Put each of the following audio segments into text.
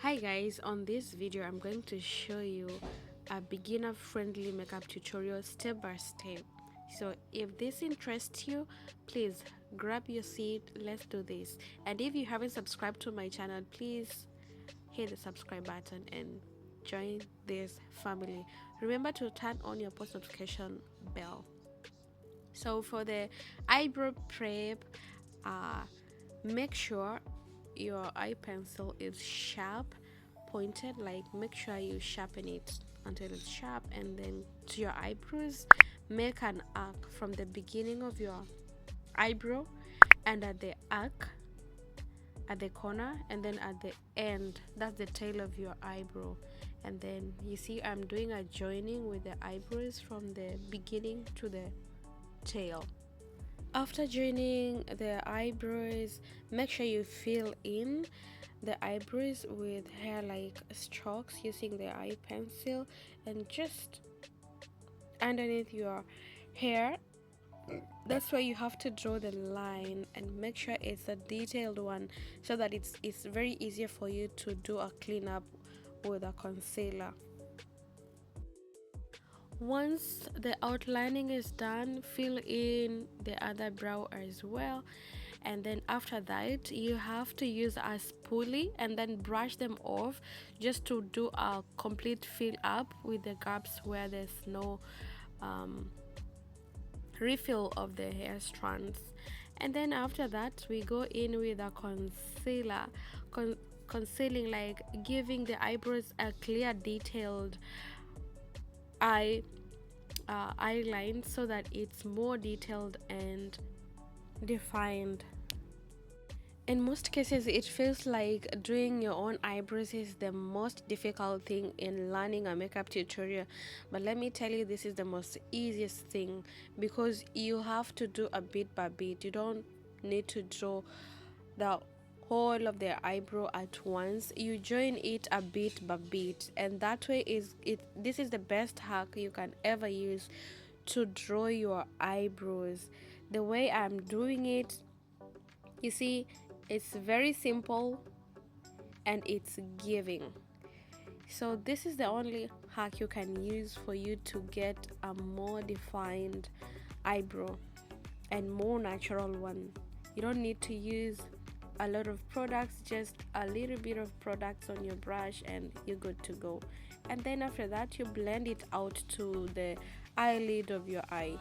Hi guys, on this video I'm going to show you a beginner friendly makeup tutorial step by step. So if this interests you, please grab your seat, let's do this. And if you haven't subscribed to my channel, please hit the subscribe button and join this family. Remember to turn on your post notification bell. So for the eyebrow prep, uh, make sure your eye pencil is sharp, pointed, like make sure you sharpen it until it's sharp, and then to your eyebrows make an arc from the beginning of your eyebrow and at the arc at the corner, and then at the end, that's the tail of your eyebrow. And then you see I'm doing a joining with the eyebrows from the beginning to the tail. After joining the eyebrows, make sure you fill in the eyebrows with hair like strokes using the eye pencil, and just underneath your hair, that's where you have to draw the line and make sure it's a detailed one so that it's very easier for you to do a cleanup with a concealer. Once the outlining is done, fill in the other brow as well, and then after that you have to use a spoolie and then brush them off just to do a complete fill up with the gaps where there's no refill of the hair strands. And then after that we go in with a concealer, concealing, like giving the eyebrows a clear detailed eye line so that it's more detailed and defined. In most cases, it feels like doing your own eyebrows is the most difficult thing in learning a makeup tutorial, but let me tell you, this is the most easiest thing because you have to do a bit by bit. You don't need to draw the whole of their eyebrow at once. You join it a bit by bit, and that way is it. This is the best hack you can ever use to draw your eyebrows. The way I'm doing it, you see, it's very simple and it's giving. So this is the only hack you can use for you to get a more defined eyebrow and more natural one. You don't need to use a lot of products, just a little bit of products on your brush and you're good to go. And then after that you blend it out to the eyelid of your eye.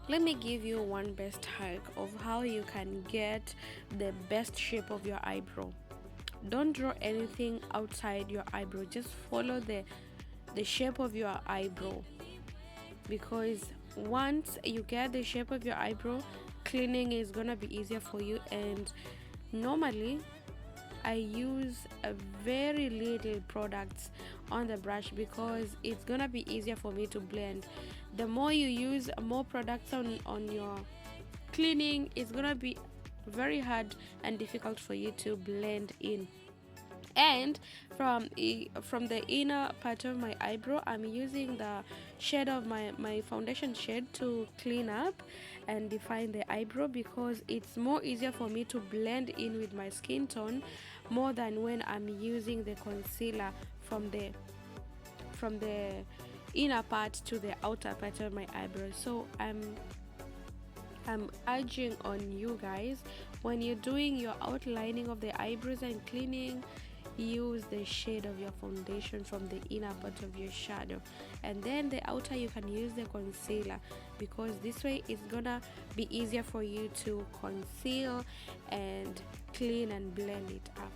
Let me give you one best hack of how you can get the best shape of your eyebrow. Don't draw anything outside your eyebrow, just follow the shape of your eyebrow, because once you get the shape of your eyebrow, cleaning is gonna be easier for you. And normally I use a very little products on the brush because it's gonna be easier for me to blend. The more you use more products on your cleaning, it's gonna be very hard and difficult for you to blend in. And from the inner part of my eyebrow, I'm using the shade of my foundation shade to clean up and define the eyebrow, because it's more easier for me to blend in with my skin tone more than when I'm using the concealer from the inner part to the outer part of my eyebrow. So I'm urging on you guys, when you're doing your outlining of the eyebrows and cleaning, use the shade of your foundation from the inner part of your shadow, and then the outer you can use the concealer, because this way it's gonna be easier for you to conceal and clean and blend it up.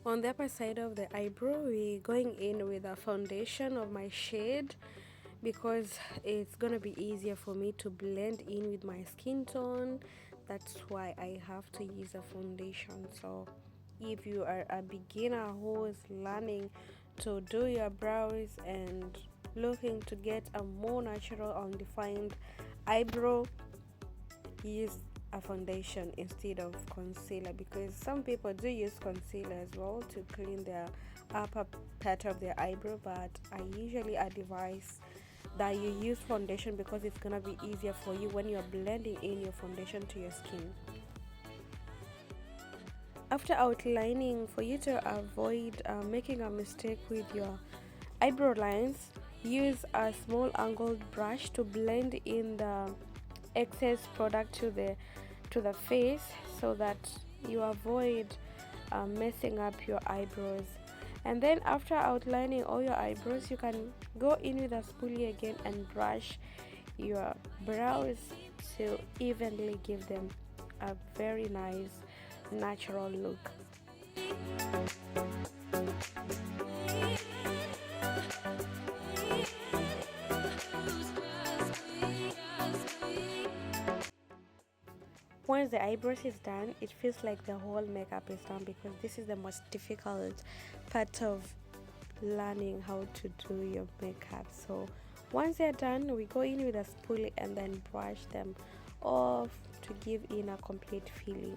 On the upper side of the eyebrow, we're going in with a foundation of my shade because it's gonna be easier for me to blend in with my skin tone. That's why I have to use a foundation. So if you are a beginner who is learning to do your brows and looking to get a more natural undefined eyebrow, use a foundation instead of concealer, because some people do use concealer as well to clean their upper part of their eyebrow, but I usually advise that you use foundation, because it's gonna be easier for you when you're blending in your foundation to your skin. After outlining, for you to avoid making a mistake with your eyebrow lines, use a small angled brush to blend in the excess product to the face, so that you avoid messing up your eyebrows. And then after outlining all your eyebrows, you can go in with a spoolie again and brush your brows to evenly give them a very nice natural look. Once the eyebrows is done, it feels like the whole makeup is done, because this is the most difficult part of learning how to do your makeup. So once they're done, we go in with a spoolie and then brush them off to give in a complete feeling.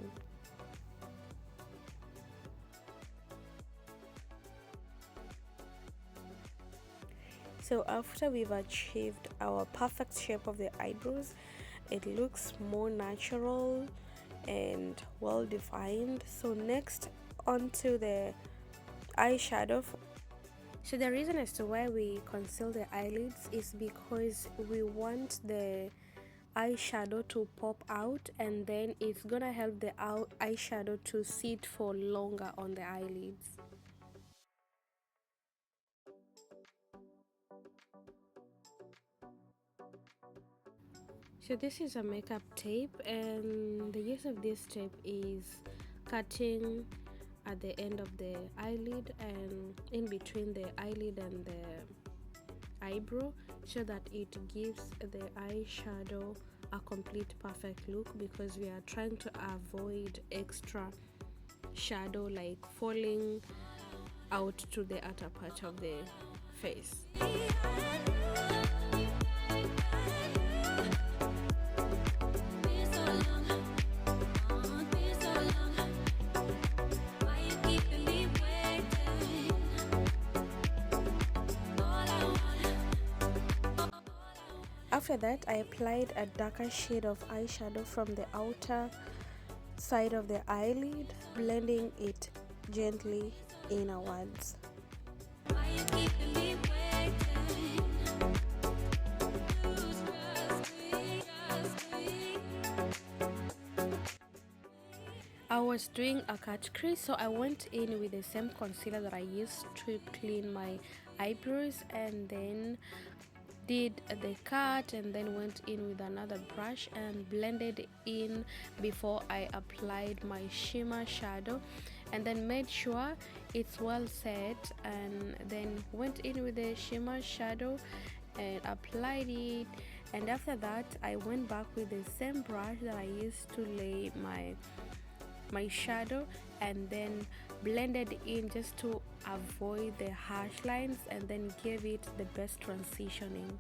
So after we've achieved our perfect shape of the eyebrows, it looks more natural and well defined. So next, onto the eyeshadow. So the reason as to why we conceal the eyelids is because we want the eyeshadow to pop out, and then it's gonna help the eyeshadow to sit for longer on the eyelids. So this is a makeup tape, and the use of this tape is cutting at the end of the eyelid and in between the eyelid and the eyebrow, so that it gives the eyeshadow a complete perfect look, because we are trying to avoid extra shadow like falling out to the outer part of the face. After that, I applied a darker shade of eyeshadow from the outer side of the eyelid, blending it gently inwards. I was doing a cut crease, so I went in with the same concealer that I used to clean my eyebrows, and then did the cut, and then went in with another brush and blended in before I applied my shimmer shadow, and then made sure it's well set, and then went in with the shimmer shadow and applied it. And after that, I went back with the same brush that I used to lay my shadow, and then blended in just to avoid the harsh lines, and then gave it the best transitioning.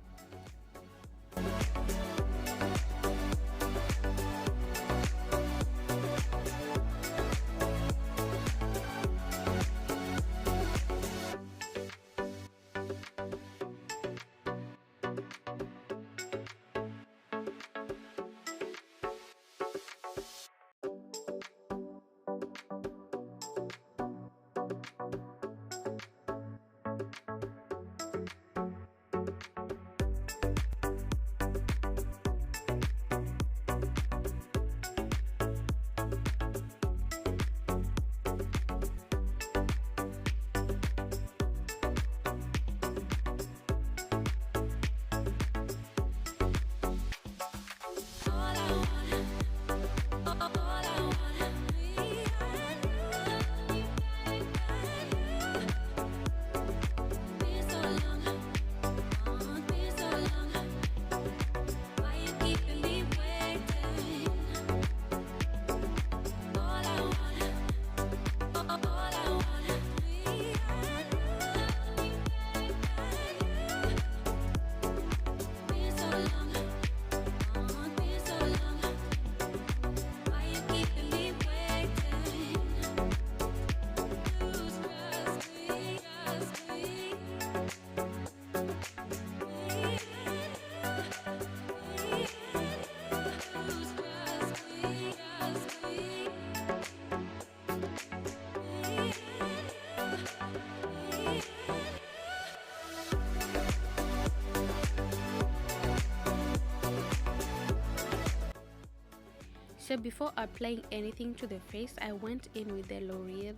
So before applying anything to the face, I went in with the L'Oreal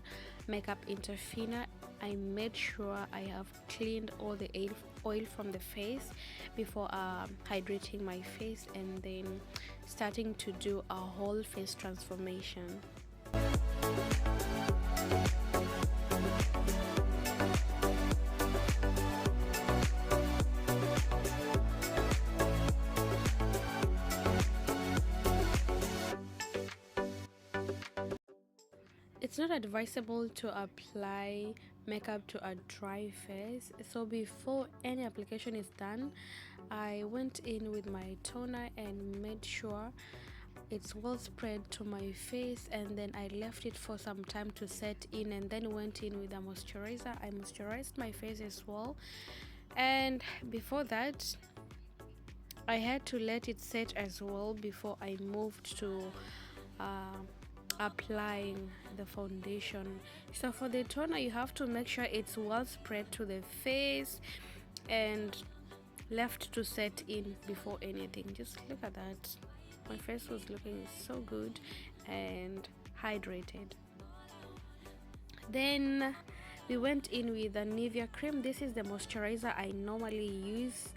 Makeup Interfiner. I made sure I have cleaned all the oil from the face before hydrating my face, and then starting to do a whole face transformation. It's not advisable to apply makeup to a dry face, so before any application is done, I went in with my toner and made sure it's well spread to my face, and then I left it for some time to set in, and then went in with a moisturizer. I moisturized my face as well, and before that I had to let it set as well before I moved to uh, applying the foundation. So for the toner, you have to make sure it's well spread to the face and left to set in before anything. Just look at that. My face was looking so good and hydrated. Then we went in with the Nivea cream. This is the moisturizer I normally use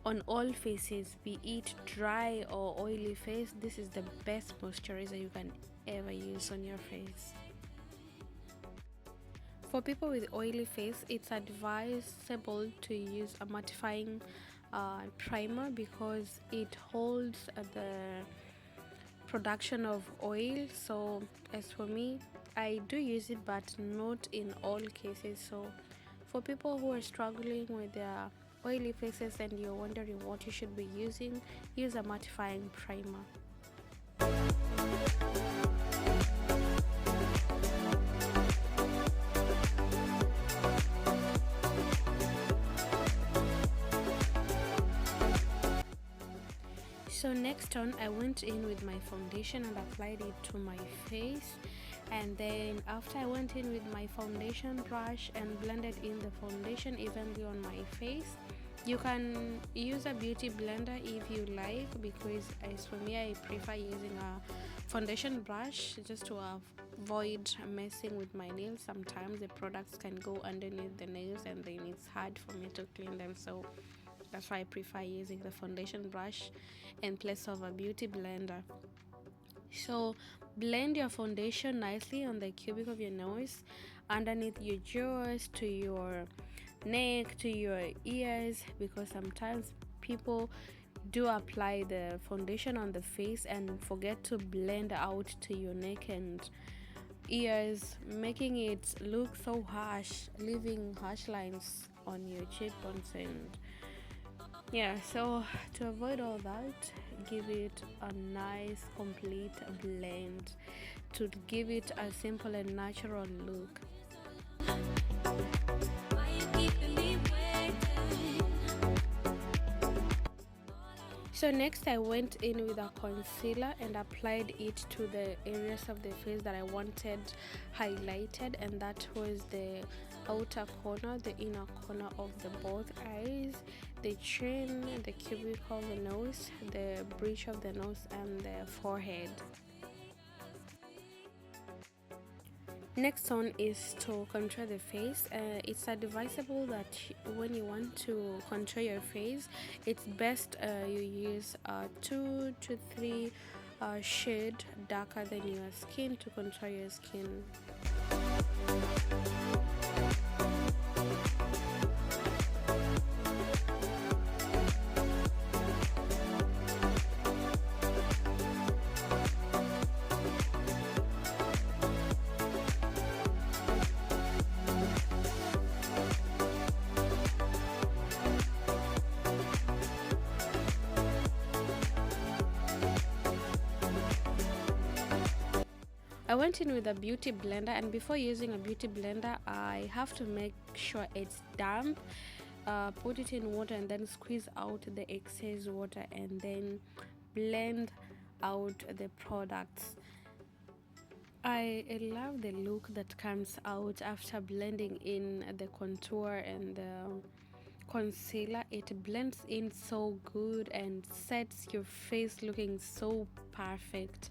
on all faces, be it dry or oily face. This is the best moisturizer you can ever use on your face. For people with oily face, it's advisable to use a mattifying primer because it holds the production of oil. So as for me, I do use it, but not in all cases. So for people who are struggling with their oily faces and you're wondering what you should be using, use a mattifying primer. So next on, I went in with my foundation and applied it to my face, and then after I went in with my foundation brush and blended in the foundation evenly on my face. You can use a beauty blender if you like, because as for me, I prefer using a foundation brush just to avoid messing with my nails. Sometimes the products can go underneath the nails and then it's hard for me to clean them, so that's why I prefer using the foundation brush in place of a beauty blender. So blend your foundation nicely on the cubic of your nose, underneath your jaws, to your neck, to your ears, because sometimes people do apply the foundation on the face and forget to blend out to your neck and ears, making it look so harsh, leaving harsh lines on your cheekbones. And yeah, so to avoid all that, give it a nice complete blend to give it a simple and natural look. So next I went in with a concealer and applied it to the areas of the face that I wanted highlighted, and that was the outer corner, the inner corner of the both eyes, the chin, the cubicle of the nose, the bridge of the nose, and the forehead. Next one is to contour the face. It's advisable that when you want to contour your face, it's best you use 2 to 3 shade darker than your skin to contour your skin. I went in with a beauty blender, and before using a beauty blender, I have to make sure it's damp. Put it in water and then squeeze out the excess water and then blend out the products. I love the look that comes out after blending in the contour and the concealer. It blends in so good and sets your face looking so perfect.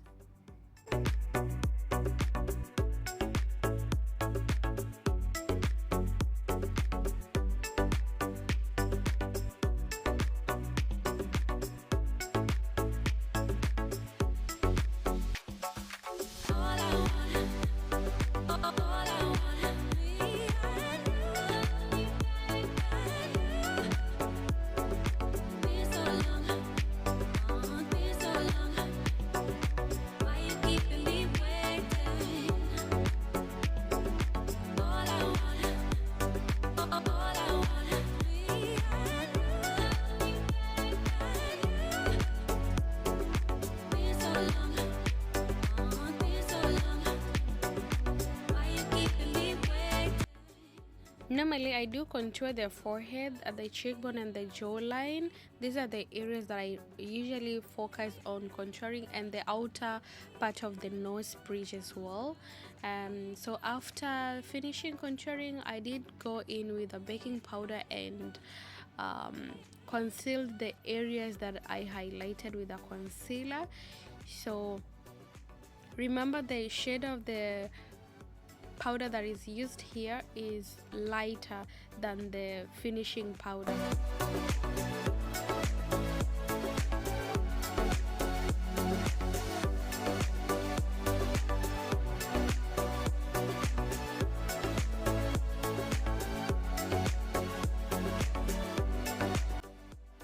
Normally, I do contour the forehead, the cheekbone, and the jawline. These are the areas that I usually focus on contouring, and the outer part of the nose bridge as well. So after finishing contouring, I did go in with a baking powder and concealed the areas that I highlighted with a concealer. So remember, the shade of the powder that is used here is lighter than the finishing powder.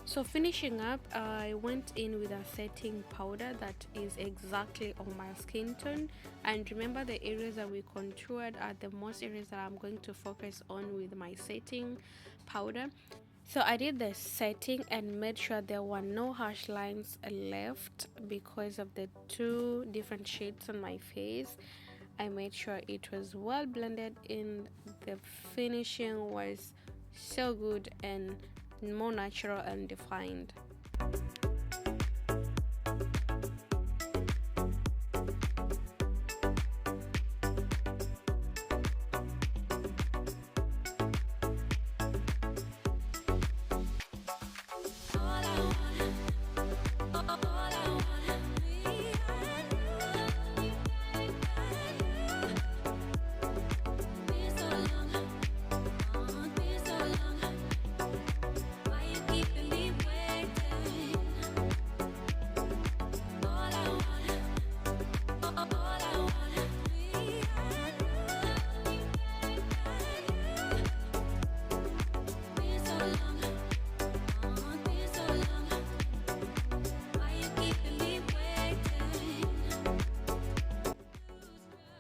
So finishing up, I went in with a setting powder that is exactly on my skin tone. And remember, the areas that we contoured are the most areas that I'm going to focus on with my setting powder. So I did the setting and made sure there were no harsh lines left because of the two different shades on my face. I made sure it was well blended in. The finishing was so good and more natural and defined.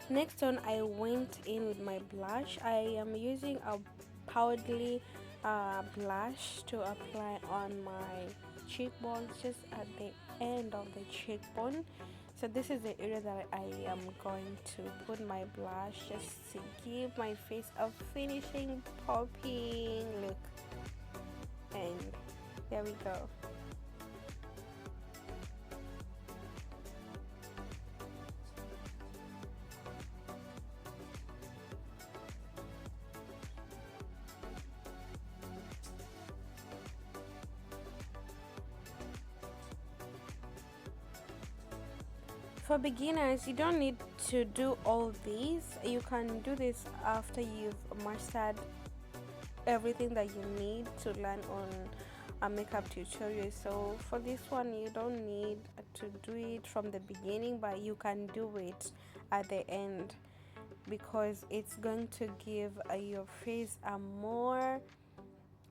Next on, I went in with my blush. I am using a powdery blush to apply on my cheekbones, just at the end of the cheekbone. So this is the area that I am going to put my blush, just to give my face a finishing popping look. And there we go. For beginners, you don't need to do all these. You can do this after you've mastered everything that you need to learn on a makeup tutorial. So for this one, you don't need to do it from the beginning, but you can do it at the end because it's going to give your face a more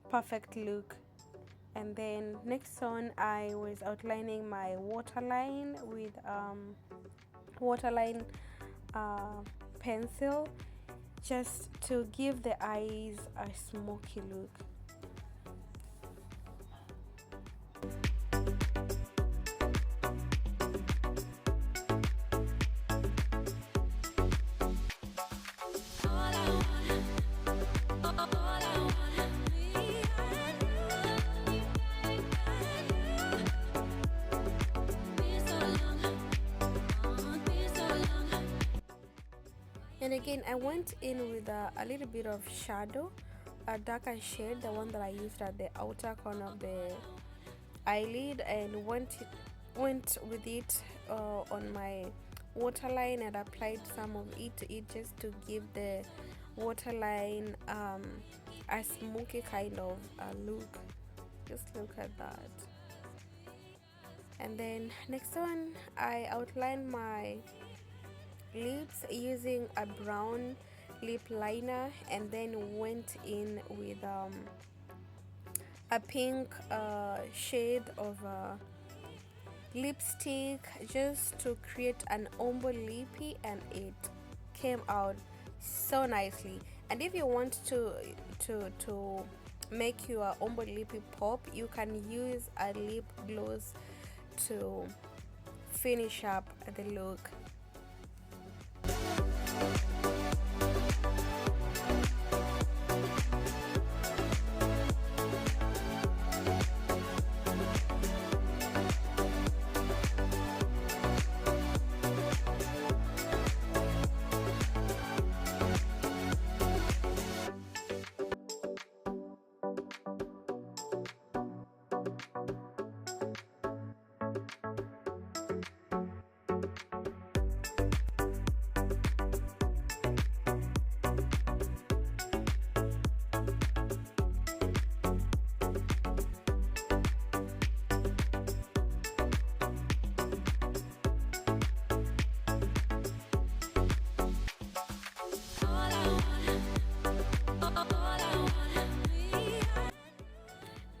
perfect look. And then next on, I was outlining my waterline with waterline pencil, just to give the eyes a smoky look. And again, I went in with a little bit of shadow, a darker shade, the one that I used at the outer corner of the eyelid, and went with it on my waterline and applied some of it to it, just to give the waterline a smoky kind of look. Just look at that. And then next one, I outlined my lips using a brown lip liner, and then went in with a pink shade of lipstick, just to create an ombre lippy, and it came out so nicely. And if you want to make your ombre lippy pop, you can use a lip gloss to finish up the look.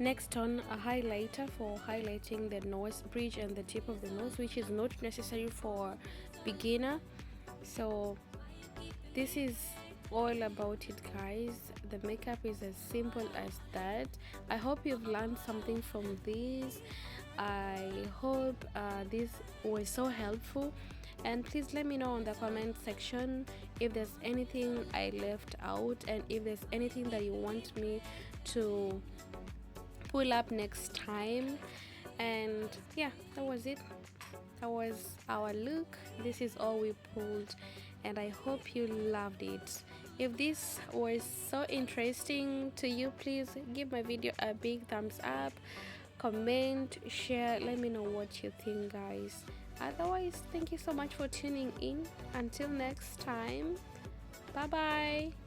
Next on, a highlighter for highlighting the nose bridge and the tip of the nose, which is not necessary for beginner. So this is all about it, guys. The makeup is as simple as that. I hope you've learned something from this. I hope this was so helpful, and please let me know in the comment section if there's anything I left out, and if there's anything that you want me to pull up next time. And yeah, that was it. That was our look. This is all we pulled, and I hope you loved it. If this was so interesting to you, please give my video a big thumbs up, comment, share, let me know what you think, guys. Otherwise, thank you so much for tuning in. Until next time, bye bye.